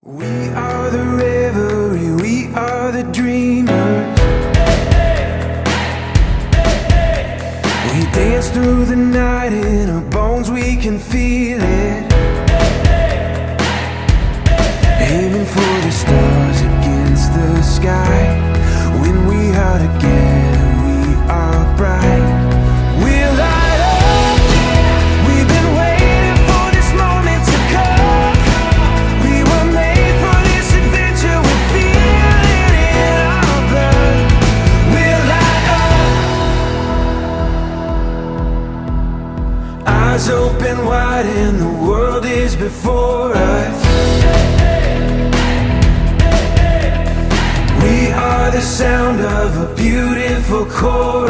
We are the revelry, we are the dreamers. We dance through the night, in our bones we can feel it. Aiming for the stars against the sky. When we are together, we are bright. We'll light up. We've been waiting for this moment to come. We were made for this adventure. We feel it in our blood. We'll light up. Eyes open wide and the world is before us. We are the sound of a beautiful chorus.